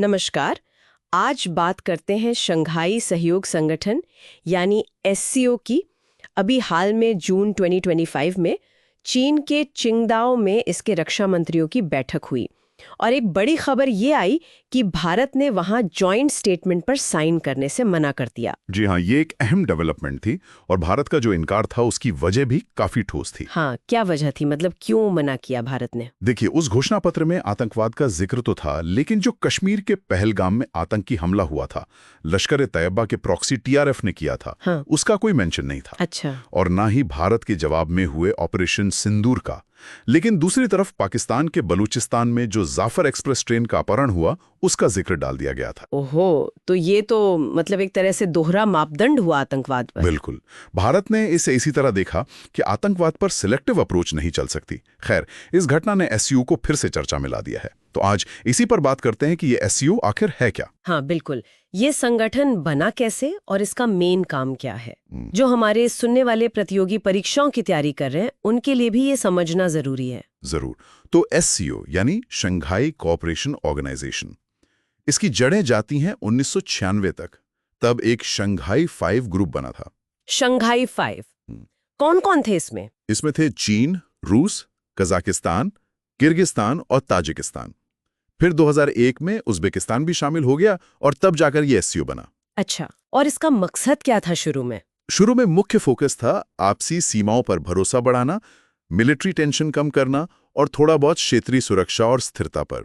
नमस्कार। आज बात करते हैं शंघाई सहयोग संगठन यानी एससीओ की। अभी हाल में जून 2025 में चीन के चिंगदाओ में इसके रक्षा मंत्रियों की बैठक हुई और एक बड़ी खबर ये आई कि भारत ने वहां जॉइंट स्टेटमेंट पर साइन करने से मना कर दिया। जी हाँ, ये एक अहम डेवलपमेंट थी और भारत का जो इनकार था उसकी वजह भी काफी ठोस थी। हाँ, क्या वजह थी? मतलब क्यों मना किया भारत ने? देखिए, उस घोषणा पत्र में आतंकवाद का जिक्र तो था, लेकिन जो कश्मीर के पहलगाम में आतंकी हमला हुआ था, लश्कर ए तैयबा के प्रॉक्सी टीआरएफ ने किया था, हाँ। उसका कोई मेंशन नहीं था। अच्छा। और ना ही भारत के जवाब में हुए ऑपरेशन सिंदूर का। लेकिन दूसरी तरफ पाकिस्तान के बलूचिस्तान में जो जाफर एक्सप्रेस ट्रेन का अपहरण हुआ, उसका जिक्र डाल दिया गया था। ओहो, तो ये तो मतलब एक तरह से दोहरा मापदंड हुआ आतंकवाद पर। बिल्कुल। भारत ने इसे इसी तरह देखा कि आतंकवाद पर सिलेक्टिव अप्रोच नहीं चल सकती। खैर, इस घटना ने एससीओ को फिर से चर्चा में ला दिया है। तो आज इसी पर बात करते हैं कि ये एससीओ आखिर है क्या। हाँ बिल्कुल। ये संगठन बना कैसे और इसका मेन काम क्या है? जो हमारे सुनने वाले प्रतियोगी परीक्षाओं की तैयारी कर रहे हैं उनके लिए भी ये समझना जरूरी है। जरूर। तो एससीओ यानी शंघाई कोऑपरेशन ऑर्गेनाइजेशन, इसकी जड़ें जाती हैं 1996 तक। तब एक शंघाई 5 ग्रुप बना था। शंघाई 5 कौन कौन थे इसमें? इसमें थे चीन, रूस, कजाकिस्तान, किर्गिस्तान और ताजिकिस्तान। फिर 2001 में उज्बेकिस्तान भी शामिल हो गया और तब जाकर ये एससीओ बना। अच्छा, और इसका मकसद क्या था शुरू में? शुरू में मुख्य फोकस था आपसी सीमाओं पर भरोसा बढ़ाना, मिलिट्री टेंशन कम करना और थोड़ा बहुत क्षेत्रीय सुरक्षा और स्थिरता पर।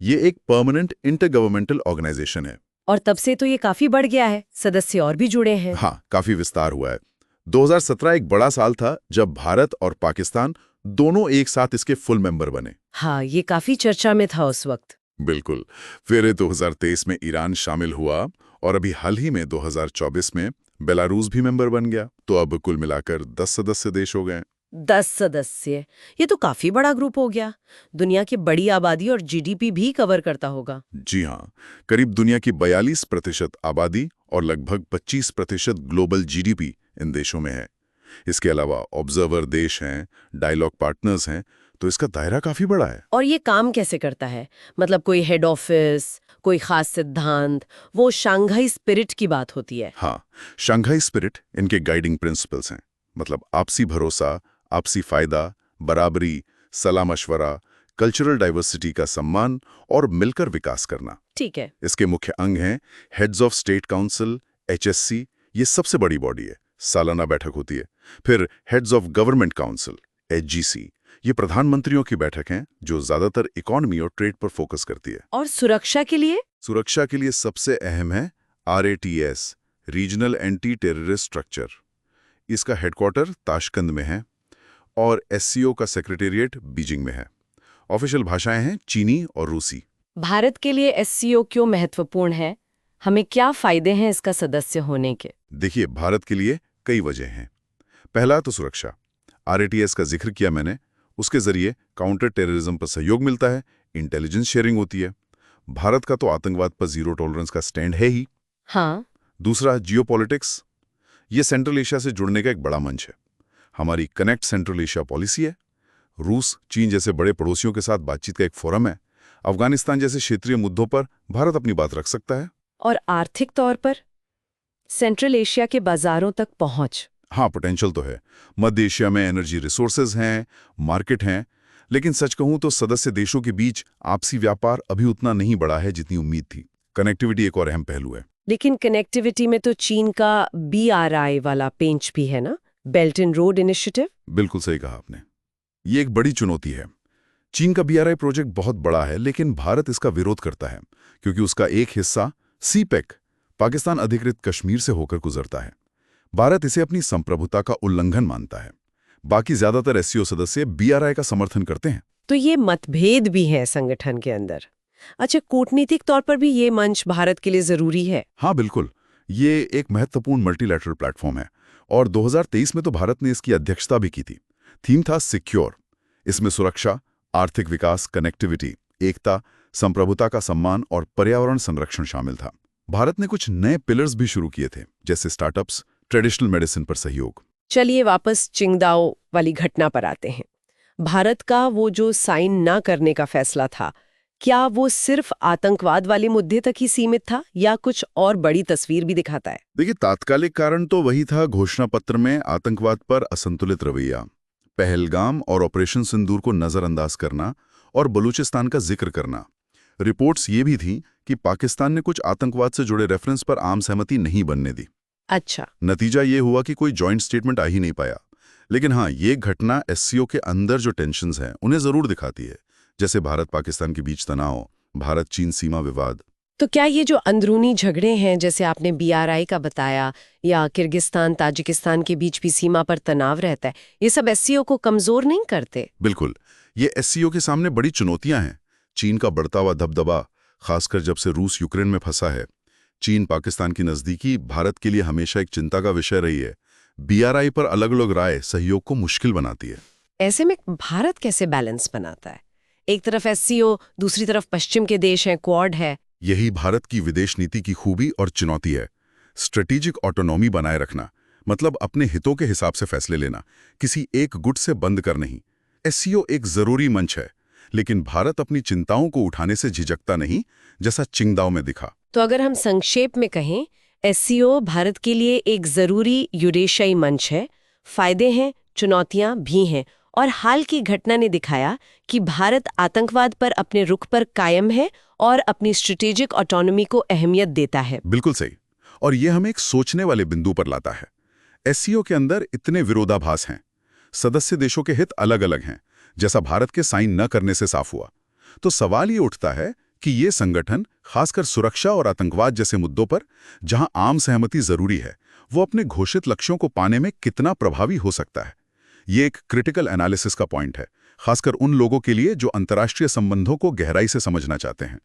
ये एक परमानेंट इंटरगवर्नमेंटल ऑर्गेनाइजेशन है। और तब से तो ये काफी बढ़ गया है, सदस्य और भी जुड़े हैं। हाँ, काफी विस्तार हुआ है। 2017 एक बड़ा साल था जब भारत और पाकिस्तान दोनों एक साथ इसके फुल मेंबर बने। हाँ, ये काफी चर्चा में था उस वक्त। बिल्कुल। फिर 2023 में ईरान शामिल हुआ और अभी हाल ही में 2024 में बेलारूस भी मेंबर बन गया। तो अब कुल मिलाकर 10 सदस्य देश हो गए। 10 सदस्य, ये तो काफी बड़ा ग्रुप हो गया। दुनिया की बड़ी आबादी और जीडीपी भी कवर करता होगा। जी हाँ, करीब दुनिया की 42% आबादी और लगभग 25% ग्लोबल जीडीपी इन देशों में है। इसके अलावा ऑब्जर्वर देश हैं, डायलॉग पार्टनर्स हैं, तो इसका दायरा काफी बड़ा है। और ये काम कैसे करता है? मतलब कोई हेड ऑफिस, कोई खास सिद्धांत? वो शंघाई स्पिरिट की बात होती है। हाँ, शंघाई स्पिरिट इनके गाइडिंग प्रिंसिपल्स हैं। मतलब आपसी भरोसा, आपसी फायदा, बराबरी, सलाह मशवरा, कल्चरल डाइवर्सिटी का सम्मान और मिलकर विकास करना। ठीक है। इसके मुख्य अंग हैं heads of state council, HSC, ये सबसे बड़ी बॉडी है, सालाना बैठक होती है। फिर हेड्स ऑफ गवर्नमेंट काउंसिल, एचजीसी, ये प्रधानमंत्रियों की बैठक है जो ज्यादातर इकोनॉमी और ट्रेड पर फोकस करती है। और सुरक्षा के लिए? सुरक्षा के लिए सबसे अहम है आरएटीएस, रीजनल एंटी टेररिस्ट स्ट्रक्चर। इसका हेडक्वार्टर ताशकंद में है और एससीओ का सेक्रेटेरिएट बीजिंग में है। ऑफिशियल भाषाएं हैं चीनी और रूसी। भारत के लिए एससीओ क्यों महत्वपूर्ण है? हमें क्या फायदे हैं इसका सदस्य होने के? देखिए, भारत के लिए कई वजह हैं। पहला तो सुरक्षा। आरएटीएस का जिक्र किया मैंने, उसके जरिए काउंटर टेररिज्म पर सहयोग मिलता है, इंटेलिजेंस शेयरिंग होती है। भारत का तो आतंकवाद पर जीरो टॉलरेंस का स्टैंड है ही। हाँ। दूसरा, जियोपॉलिटिक्स। ये सेंट्रल एशिया से जुड़ने का एक बड़ा मंच है। हमारी कनेक्ट सेंट्रल एशिया पॉलिसी है। रूस, चीन जैसे बड़े पड़ोसियों के साथ बातचीत का एक फोरम है। अफगानिस्तान जैसे क्षेत्रीय मुद्दों पर भारत अपनी बात रख सकता है। और आर्थिक तौर पर सेंट्रल एशिया के बाजारों तक पहुंच? हाँ, पोटेंशियल तो है। मध्य एशिया में एनर्जी रिसोर्सेज हैं, मार्केट हैं, लेकिन सच कहूं तो सदस्य देशों के बीच आपसी व्यापार अभी उतना नहीं बढ़ा है जितनी उम्मीद थी। कनेक्टिविटी एक और अहम पहलू है। लेकिन कनेक्टिविटी में तो चीन का BRI वाला पेंच भी है ना, बेल्ट एंड रोड इनिशिएटिव। बिल्कुल सही कहा आपने। ये एक बड़ी चुनौती है। चीन का BRI प्रोजेक्ट बहुत बड़ा है, लेकिन भारत इसका विरोध करता है क्योंकि उसका एक हिस्सा सीपेक, पाकिस्तान अधिकृत कश्मीर से होकर गुजरता है। भारत इसे अपनी संप्रभुता का उल्लंघन मानता है। बाकी ज्यादातर एससीओ सदस्य BRI का समर्थन करते हैं। तो ये मतभेद भी है संगठन के अंदर। अच्छा, कूटनीतिक तौर पर भी ये मंच भारत के लिए जरूरी है? हाँ बिल्कुल, ये एक महत्वपूर्ण मल्टीलैटरल प्लेटफॉर्म है और 2023 में तो भारत ने इसकी अध्यक्षता भी की थी। थीम था सिक्योर। इसमें सुरक्षा, आर्थिक विकास, कनेक्टिविटी, एकता, संप्रभुता का सम्मान और पर्यावरण संरक्षण शामिल था। भारत ने कुछ नए पिलर्स भी शुरू किए थे, जैसे स्टार्टअप्स, ट्रेडिशनल मेडिसिन पर सहयोग। चलिए वापस चिंगदाओ वाली घटना पर आते हैं। भारत का वो जो साइन ना करने का फैसला था, क्या वो सिर्फ आतंकवाद वाले मुद्दे तक ही सीमित था या कुछ और बड़ी तस्वीर भी दिखाता है? देखिए, तात्कालिक कारण तो वही था, घोषणा पत्र में आतंकवाद पर असंतुलित रवैया, पहलगाम और ऑपरेशन सिंदूर को नजरअंदाज करना और बलूचिस्तान का जिक्र करना। रिपोर्ट्स ये भी थीं कि पाकिस्तान ने कुछ आतंकवाद से जुड़े रेफरेंस पर आम सहमति नहीं बनने दी। अच्छा। नतीजा ये हुआ कि कोई जॉइंट स्टेटमेंट आ ही नहीं पाया। लेकिन हाँ, ये घटना एससीओ के अंदर जो टेंशन्स हैं उन्हें जरूर दिखाती है, जैसे भारत पाकिस्तान के बीच तनाव, भारत चीन सीमा विवाद। तो क्या ये जो अंदरूनी झगड़े हैं, जैसे आपने बीआरआई का बताया, या किर्गिस्तान ताजिकिस्तान के बीच भी सीमा पर तनाव रहता है, ये सब एससीओ को कमजोर नहीं करते? बिल्कुल, ये एससीओ के सामने बड़ी चुनौतियां हैं। चीन का बढ़ता हुआ दबदबा, खासकर जब से रूस यूक्रेन में फंसा है। चीन पाकिस्तान की नजदीकी भारत के लिए हमेशा एक चिंता का विषय रही है। बीआरआई पर अलग अलग राय सहयोग को मुश्किल बनाती है। ऐसे में भारत कैसे बैलेंस बनाता है? एक तरफ एससीओ, दूसरी तरफ पश्चिम के देश हैं, क्वाड है। यही भारत की विदेश नीति की खूबी और चुनौती है। स्ट्रेटेजिक ऑटोनॉमी बनाए रखना, मतलब अपने हितों के हिसाब से फैसले लेना, किसी एक गुट से बंद कर नहीं। एससीओ एक जरूरी मंच है, लेकिन भारत अपनी चिंताओं को उठाने से झिझकता नहीं, जैसा चिंगदाओ में दिखा। तो अगर हम संक्षेप में कहें, एससीओ भारत के लिए एक जरूरी यूरेशियाई मंच है। फायदे हैं, चुनौतियां भी हैं, और हाल की घटना ने दिखाया कि भारत आतंकवाद पर अपने रुख पर कायम है और अपनी स्ट्रेटेजिक ऑटोनॉमी को अहमियत देता है। बिल्कुल सही। और ये हमें एक सोचने वाले बिंदु पर लाता है। एससीओ के अंदर इतने विरोधाभास हैं, सदस्य देशों के हित अलग अलग हैं, जैसा भारत के साइन न करने से साफ हुआ। तो सवाल ये उठता है कि ये संगठन, खासकर सुरक्षा और आतंकवाद जैसे मुद्दों पर, जहां आम सहमति जरूरी है, वो अपने घोषित लक्ष्यों को पाने में कितना प्रभावी हो सकता है। ये एक क्रिटिकल एनालिसिस का पॉइंट है, खासकर उन लोगों के लिए जो अंतर्राष्ट्रीय संबंधों को गहराई से समझना चाहते हैं।